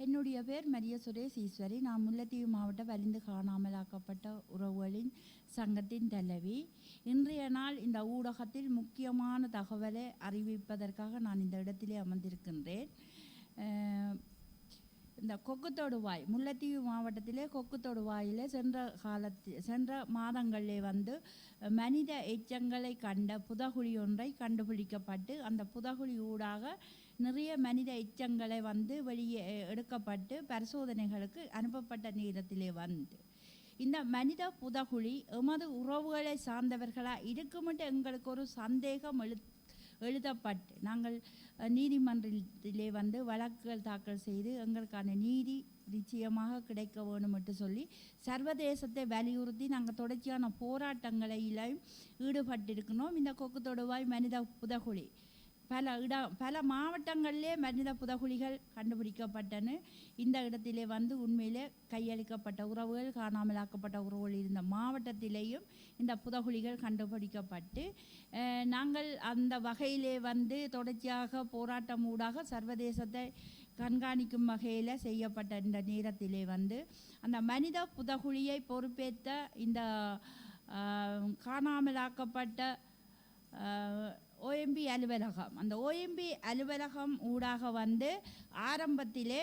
என்னுடைய பேர் மரிய சுரேஷ் ஈஸ்வரி. நான் முல்லைத்தீவு மாவட்ட வலிந்து காணாமலாக்கப்பட்ட உறவுகளின் சங்கத்தின் தலைவி. இன்றைய நாள் இந்த ஊடகத்தில் முக்கியமான தகவலை அறிவிப்பதற்காக நான் இந்த இடத்திலே அமர்ந்திருக்கின்றேன். இந்த கொக்குத்தொடுவாய் முல்லைத்தீவு மாவட்டத்திலே கொக்குத்தொடுவாயிலே சென்ற மாதங்களிலே மனித எச்சங்களை கண்ட புதகுழி ஒன்றை கண்டுபிடிக்கப்பட்டு அந்த புதகுழி ஊடாக நிறைய மனித எச்சங்களை வெளியே எடுக்கப்பட்டு பரிசோதனைகளுக்கு அனுப்பப்பட்ட நேரத்திலே இந்த மனித புதகுழி எமது உறவுகளை சார்ந்தவர்களா இருக்குமென்று எங்களுக்கு ஒரு சந்தேகம் எழுதப்பட்டு நாங்கள் நீதிமன்றத்திலே வழக்குகள் தாக்கல் செய்து எங்களுக்கான நீதி நிச்சயமாக கிடைக்க வேணும் என்று சொல்லி சர்வதேசத்தை வலியுறுத்தி நாங்கள் தொடர்ச்சியான போராட்டங்களிலும் ஈடுபட்டிருக்கணும். இந்த கொக்குத்தொடுவாய் மனித புதகுழி பல மாவட்டங்களிலே மனித புதகுழிகள் கண்டுபிடிக்கப்பட்டன. இந்த இடத்திலே உண்மையிலே கையளிக்கப்பட்ட உறவுகள் காணாமலாக்கப்பட்ட உறவுகள் இருந்த மாவட்டத்திலேயும் இந்த புதகுழிகள் கண்டுபிடிக்கப்பட்டு நாங்கள் அந்த வகையிலே தொடர்ச்சியாக போராட்டம் ஊடாக சர்வதேசத்தை கண்காணிக்கும் வகையில் செய்யப்பட்ட இந்த நேரத்திலே அந்த மனித புதகுழியை பொறுப்பேற்ற இந்த காணாமலாக்கப்பட்ட OMB அலுவலகம், அந்த OMB அலுவலகம் ஊடாக ஆரம்பத்திலே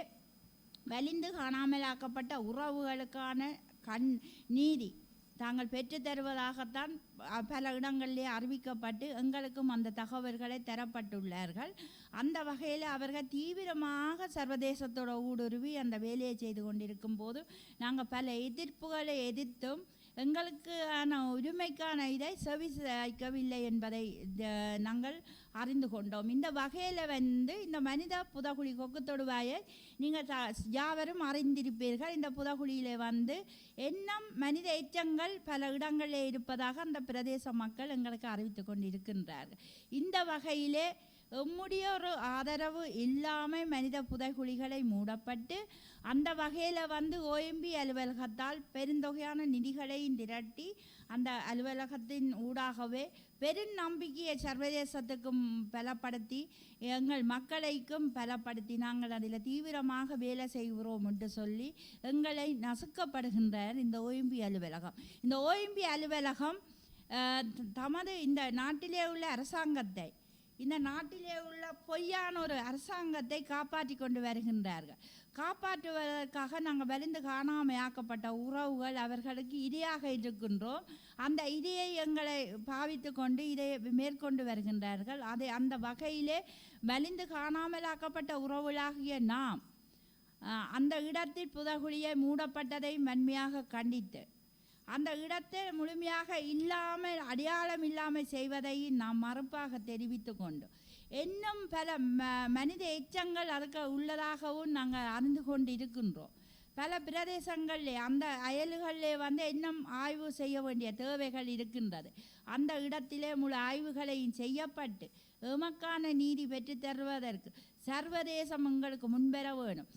வலிந்து காணாமலாக்கப்பட்ட உறவுகளுக்கான நீதி தாங்கள் பெற்றுத்தருவதாகத்தான் பல இடங்களிலே அறிவிக்கப்பட்டு எங்களுக்கும் அந்த தகவல்களை தரப்பட்டுள்ளார்கள். அந்த வகையில் அவர்கள் தீவிரமாக சர்வதேசத்தோட ஊடுருவி அந்த வேலையை செய்து கொண்டிருக்கும் போது நாங்கள் பல எதிர்ப்புகளை எதிர்த்தும் எங்களுக்கான உரிமைக்கான இதை செவிசாய்க்கவில்லை என்பதை நாங்கள் அறிந்து கொண்டோம். இந்த வகையில் இந்த மனித புதகுழி கொக்குத்தொடுவாயை நீங்கள் யாவரும் அறிந்திருப்பீர்கள். இந்த புதகுழியில் எண்ணம் மனித எச்சங்கள் பல இடங்களில் இருப்பதாக அந்த பிரதேச மக்கள் எங்களுக்கு அறிவித்து கொண்டிருக்கின்றார்கள். இந்த வகையிலே எம்முடைய ஒரு ஆதரவு இல்லாமல் மனித புதைகுழிகளை மூடப்பட்டு அந்த வகையில் OMB அலுவலகத்தால் பெருந்தொகையான நிதிகளையும் திரட்டி அந்த அலுவலகத்தின் ஊடாகவே பெரும் நம்பிக்கையை சர்வதேசத்துக்கும் பலப்படுத்தி எங்கள் மக்களைக்கும் பலப்படுத்தி நாங்கள் அதில் தீவிரமாக வேலை செய்கிறோம் என்று சொல்லி எங்களை நசுக்கப்படுகின்றார் இந்த OMB அலுவலகம். இந்த OMB அலுவலகம் தமது இந்த நாட்டிலே உள்ள அரசாங்கத்தை, இந்த நாட்டிலே உள்ள பொய்யான ஒரு அரசாங்கத்தை காப்பாற்றி கொண்டு வருகின்றார்கள். காப்பாற்றுவதற்காக நாங்கள் வலிந்து காணாமையாக்கப்பட்ட உறவுகள் அவர்களுக்கு இரையாக இருக்கின்றோம். அந்த இதையை எங்களை பாவித்து கொண்டு இதை மேற்கொண்டு வருகின்றார்கள். அதை அந்த வகையிலே வலிந்து காணாமலாக்கப்பட்ட உறவுகளாகிய நாம் அந்த இடத்தில் புதகுழியை மூடப்பட்டதை வன்மையாக கண்டித்து அந்த இடத்தை முழுமையாக இல்லாமல் அடையாளம் இல்லாமல் செய்வதை நாம் மறுப்பாக தெரிவித்து கொண்டு இன்னும் பல மனித எச்சங்கள் அதுக்கு உள்ளதாகவும் நாங்கள் அறிந்து கொண்டு இருக்கின்றோம். பல பிரதேசங்களிலே அந்த அயல்களிலே இன்னும் ஆய்வு செய்ய வேண்டிய தேவைகள் இருக்கின்றது. அந்த இடத்திலே முழு ஆய்வுகளையும் செய்யப்பட்டு எமக்கான நீதி பெற்று தருவதற்கு சர்வதேசம் எங்களுக்கு முன்வர வேணும்.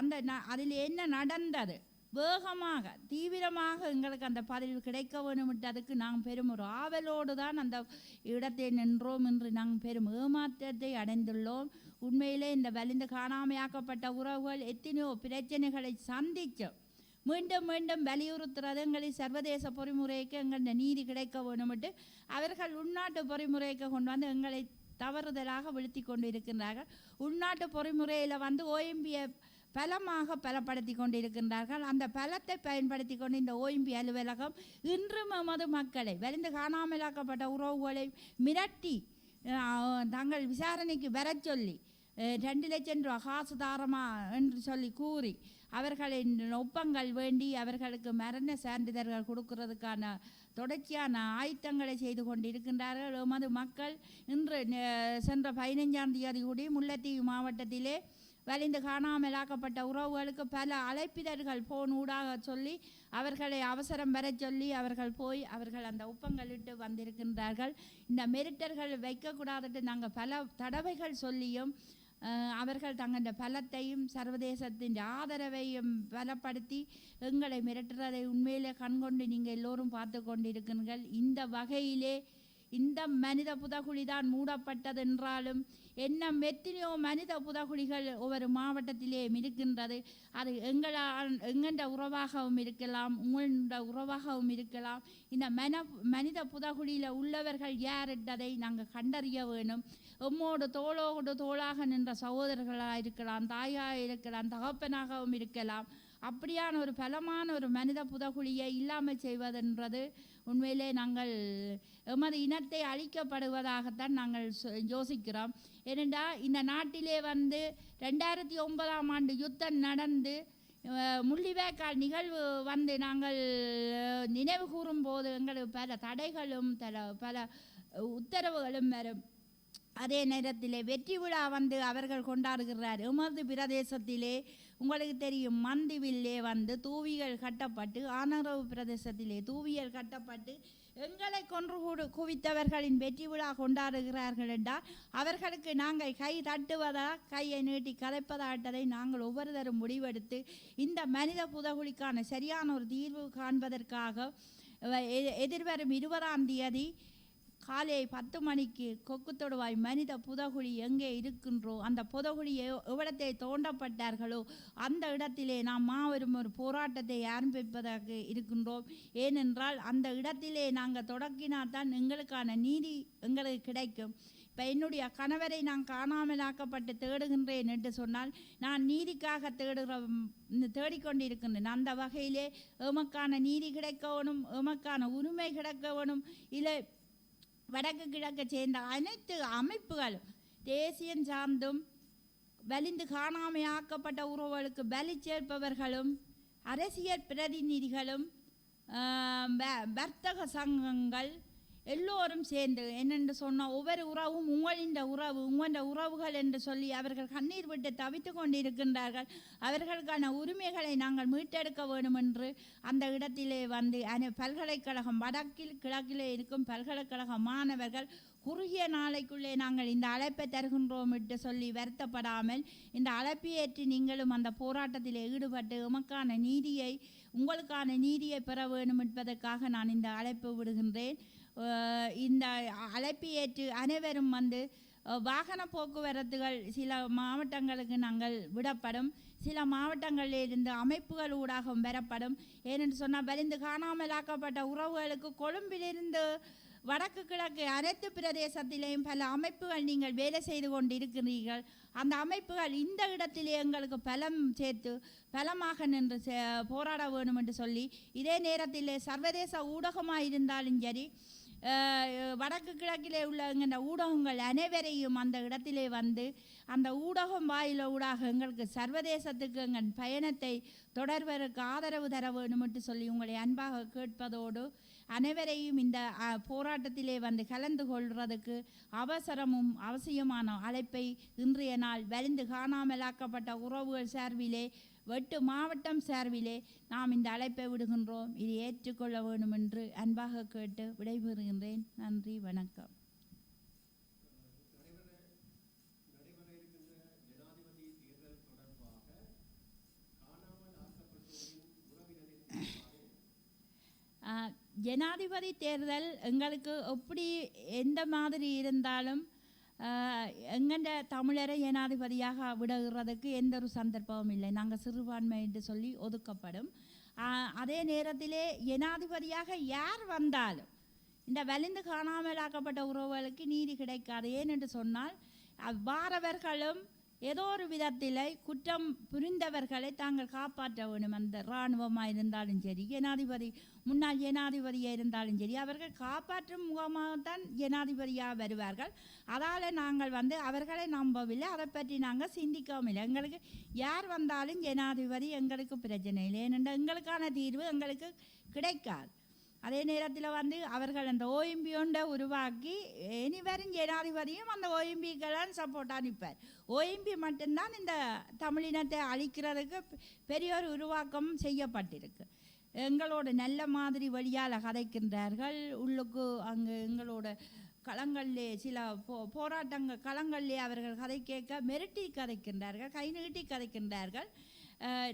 அந்த அதில் என்ன நடந்தது வேகமாக தீவிரமாக எங்களுக்கு அந்த பதிவு கிடைக்க வேணுமிட்டதுக்கு நாங்கள் பெரும் ஒரு ஆவலோடு தான் அந்த இடத்தை நின்றோம். என்று நாங்கள் பெரும் ஏமாற்றத்தை அடைந்துள்ளோம். உண்மையிலே இந்த வலிந்து காணாமையாக்கப்பட்ட உறவுகள் எத்தனையோ பிரச்சனைகளை சந்தித்தோம். மீண்டும் மீண்டும் வலியுறுத்துறது எங்களை சர்வதேச பொறிமுறைக்கு எங்கள் நீதி கிடைக்க வேணுமிட்டு அவர்கள் உள்நாட்டு பொறிமுறைக்கு கொண்டு எங்களை தவறுதலாக வீழ்த்தி கொண்டு இருக்கின்றார்கள். உள்நாட்டு பொறிமுறையில் OMBயை பலமாக பலப்படுத்தி கொண்டிருக்கின்றார்கள். அந்த பலத்தை பயன்படுத்தி கொண்டு இந்த OMB அலுவலகம் இன்றும் எமது மக்களை வலிந்து காணாமலாக்கப்பட்ட உறவுகளை மிரட்டி தங்கள் விசாரணைக்கு வர சொல்லி 2 லட்சம் ரூபா காசு தாரமா என்று சொல்லி கூறி அவர்களின் ஒப்பங்கள் வேண்டி அவர்களுக்கு மரண சான்றிதழ்கள் கொடுக்கறதுக்கான தொடர்ச்சியான ஆயத்தங்களை செய்து கொண்டிருக்கின்றார்கள். எமது மக்கள் இன்று சென்ற 15ஆம் தேதி கூடி முல்லைத்தீவு மாவட்டத்திலே வலிந்து காணாமலாக்கப்பட்ட உறவுகளுக்கு பல அழைப்பிதழ்கள் போன் ஊடாக சொல்லி அவர்களை அவசரம் வர சொல்லி அவர்கள் போய் அவர்கள் அந்த ஒப்பங்களிட்டு வந்திருக்கின்றார்கள். இந்த மிரட்டல்கள் வைக்கக்கூடாதுட்டு நாங்கள் பல தடவைகள் சொல்லியும் அவர்கள் தங்கள் பலத்தையும் சர்வதேசத்தின் ஆதரவையும் பலப்படுத்தி எங்களை மிரட்டுறதை உண்மையிலே கண்கொண்டு நீங்கள் எல்லோரும் பார்த்து கொண்டிருக்கிறீர்கள். இந்த வகையிலே இந்த மனித புதகுழி தான் மூடப்பட்டது என்றாலும் என்ன எத்தனையோ மனித புதகுழிகள் ஒவ்வொரு மாவட்டத்திலே இருக்கின்றது. அது எங்கண்ட உறவாகவும் இருக்கலாம், உங்களோட உறவாகவும் இருக்கலாம். இந்த மனித புதகுழியில் உள்ளவர்கள் யார் என்றதை நாங்கள் கண்டறிய வேணும். எம்மோடு தோளோடு தோளாக நின்ற சகோதரர்களாக இருக்கலாம், தாயாக இருக்கலாம், தகப்பனாகவும் இருக்கலாம். அப்படியான ஒரு பலமான ஒரு மனித புதகுழியை இல்லாமல் செய்வதென்றது உண்மையிலே நாங்கள் எமது இனத்தை அழிக்கப்படுவதாகத்தான் நாங்கள் யோசிக்கிறோம். ஏனென்றால் இந்த நாட்டிலே 2009ஆம் ஆண்டு யுத்தம் நடந்து முள்ளிவாய்க்கால் நிகழ்வு நாங்கள் நினைவு கூறும் போது எங்களுக்கு பல தடைகளும் பல உத்தரவுகளும் வரும். அதே நேரத்தில் வெற்றி விழா அவர்கள் கொண்டாடுகிறார். எமது பிரதேசத்திலே உங்களுக்கு தெரியும், மந்திவில்லே தூவிகள் கட்டப்பட்டு, ஆனரவு பிரதேசத்திலே தூவியல் கட்டப்பட்டு எங்களை கொன்று குவித்தவர்களின் வெற்றி விழா கொண்டாடுகிறார்கள் என்றால் அவர்களுக்கு நாங்கள் கை தட்டுவதா கையை நீட்டி கதைப்பதாட்டதை நாங்கள் ஒவ்வொருத்தரும் முடிவெடுத்து இந்த மனித புதகுழிக்கான சரியான ஒரு தீர்வு காண்பதற்காக எதிர்வரும் 20ஆம் தேதி காலை 10 மணிக்கு கொக்குத்தொடுவாய் மனித புதகுழி எங்கே இருக்கின்றோ அந்த புதகுழியை எவ்விடத்தை தோண்டப்பட்டார்களோ அந்த இடத்திலே நாம் மாபெரும் ஒரு போராட்டத்தை ஆரம்பிப்பதாக இருக்கின்றோம். ஏனென்றால் அந்த இடத்திலே நாங்கள் தொடக்கினால்தான் எங்களுக்கான நீதி எங்களுக்கு கிடைக்கும். இப்போ என்னுடைய கணவரை நான் காணாமலாக்கப்பட்டு தேடுகின்றேன் என்று சொன்னால் நான் நீதிக்காக தேடிக்கொண்டிருக்கின்றேன். அந்த வகையிலே எமக்கான நீதி கிடைக்கணும், எமக்கான உரிமை கிடைக்கணும். இல்லை வடக்கு கிழக்கு சேர்ந்த அனைத்து அமைப்புகளும் தேசியம் சார்ந்தும் வலிந்து காணாமையாக்கப்பட்ட உறவுகளுக்கு பலி சேர்ப்பவர்களும் அரசியல் பிரதிநிதிகளும் வர்த்தக சங்கங்கள் எல்லோரும் சேர்ந்து என்னென்று சொன்னால் ஒவ்வொரு உறவும் உங்களோட உறவுகள் என்று சொல்லி அவர்கள் கண்ணீர் விட்டு தவித்து கொண்டிருக்கின்றார்கள். அவர்களுக்கான உரிமைகளை நாங்கள் மீட்டெடுக்க வேண்டும் என்று அந்த இடத்திலே பல்கலைக்கழகம் வடக்கில் கிழக்கிலே இருக்கும் பல்கலைக்கழக மாணவர்கள் குறுகிய நாளைக்குள்ளே நாங்கள் இந்த அழைப்பை தருகின்றோம் என்று சொல்லி வருத்தப்படாமல் இந்த அழைப்பை ஏற்றி நீங்களும் அந்த போராட்டத்தில் ஈடுபட்டு உங்களுக்கான நீதியை பெற வேண்டும் என்பதற்காக நான் இந்த அழைப்பு விடுகின்றேன். இந்த அழைப்பை ஏற்று அனைவரும் வாகன போக்குவரத்துகள் சில மாவட்டங்களுக்கு நாங்கள் விடப்படும், சில மாவட்டங்களில் இருந்து அமைப்புகள் ஊடாகவும் பெறப்படும். ஏனென்று சொன்னால் வலிந்து காணாமலாக்கப்பட்ட உறவுகளுக்கு கொழும்பிலிருந்து வடக்கு கிழக்கு அனைத்து பிரதேசத்திலேயும் பல அமைப்புகள் நீங்கள் வேலை செய்து கொண்டிருக்கிறீர்கள். அந்த அமைப்புகள் இந்த இடத்திலே எங்களுக்கு பலம் சேர்த்து பலமாக நின்று போராட வேண்டும் என்று சொல்லி இதே நேரத்திலே சர்வதேச ஊடகமாக இருந்தாலும் சரி வடக்கு கிழக்கிலே உள்ள ஊடகங்கள் அனைவரையும் அந்த இடத்திலே அந்த ஊடகம் ஊடாக எங்களுக்கு சர்வதேசத்துக்கு எங்கள் பயணத்தை தொடர்வதற்கு ஆதரவு தர வேண்டும் என்று சொல்லி உங்களை அன்பாக கேட்பதோடு அனைவரையும் இந்த போராட்டத்திலே கலந்து கொள்வதற்கு அவசியமான அழைப்பை இன்றைய நாள் வலிந்து காணாமலாக்கப்பட்ட உறவுகள் சார்பிலே வெட்டு மாவட்டம் சார்பிலே நாம் இந்த அழைப்பை விடுகின்றோம். இதை ஏற்றுக்கொள்ள வேண்டும் என்று அன்பாக கேட்டு விடைபெறுகின்றேன். நன்றி, வணக்கம். ஜனாதிபதி தேர்தல் எங்களுக்கு எப்படி எந்த மாதிரி இருந்தாலும் எங்கண்ட தமிழரை ஜனாதிபதியாக விடுகிறதுக்கு எந்த ஒரு சந்தர்ப்பமும் இல்லை. நாங்கள் சிறுபான்மை என்று சொல்லி ஒதுக்கப்படும். அதே நேரத்திலே ஜனாதிபதியாக யார் வந்தாலும் இந்த வலிந்து காணாமலாக்கப்பட்ட உறவுகளுக்கு நீதி கிடைக்காது. ஏனென்று சொன்னால் வாரவர்களும் ஏதோ ஒரு விதத்தில் குற்றம் புரிந்தவர்களை தாங்கள் காப்பாற்ற வேண்டும். அந்த இராணுவமாக இருந்தாலும் சரி, முன்னாள் ஜனாதிபதியாக இருந்தாலும் சரி, அவர்கள் காப்பாற்றும் முகமாகத்தான் ஜனாதிபதியாக வருவார்கள். அதால் நாங்கள் அவர்களை நம்பவில்லை, அதை பற்றி நாங்கள் சிந்திக்கவும் இல்லை. எங்களுக்கு யார் வந்தாலும் ஜனாதிபதி எங்களுக்கு பிரச்சனை இல்லை. ஏனென்றால் எங்களுக்கான தீர்வு எங்களுக்கு கிடைக்காது. அதே நேரத்தில் அவர்கள் அந்த ஓஎம்பி ஒன்றை உருவாக்கி இனிவரும் ஜனாதிபதியும் அந்த ஓஎம்பிக்கெல்லாம் சப்போர்ட்டாக நிற்பார். ஓஎம்பி மட்டும்தான் இந்த தமிழினத்தை அழிக்கிறதுக்கு பெரிய ஒரு உருவாக்கம் செய்யப்பட்டிருக்கு. எங்களோட நல்ல மாதிரி வழியால் கதைக்கின்றார்கள். உள்ளுக்கு அங்கே எங்களோட களங்களிலே சில போராட்டங்கள் களங்களிலே அவர்கள் கதை கேட்க மிரட்டி கதைக்கின்றார்கள், கை நீட்டி கதைக்கின்றார்கள்.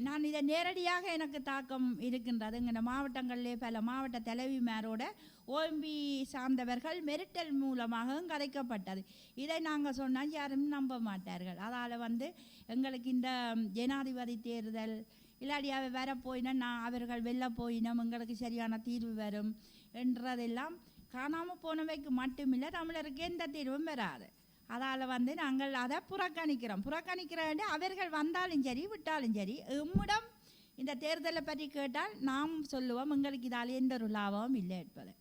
நான் இதை நேரடியாக எனக்கு தாக்கம் இருக்கின்றது. எங்கள் மாவட்டங்களிலே பல மாவட்ட தலைவிமாரோட ஓஎம்பி சார்ந்தவர்கள் மெரிட்டல் மூலமாகவும் கதைக்கப்பட்டது. இதை நாங்கள் சொன்னால் யாரும் நம்ப மாட்டார்கள். அதால் எங்களுக்கு இந்த ஜனாதிபதி தேர்தல் இல்லாடியாவை வர போயினா அவர்கள் வெளில போயினோம் எங்களுக்கு சரியான தீர்வு வரும் என்றதெல்லாம் காணாமல் போனவைக்கு மட்டுமில்லை, தமிழருக்கு எந்த தீர்வும் வராது. அதால் நாங்கள் அதை புறக்கணிக்கிற வேண்டிய அவர்கள் வந்தாலும் சரி விட்டாலும் சரி எம்மிடம் இந்த தேர்தலை பற்றி கேட்டால் நாம் சொல்லுவோம் எங்களுக்கு இதால் எந்த ஒரு லாபமும் இல்லை என்பது.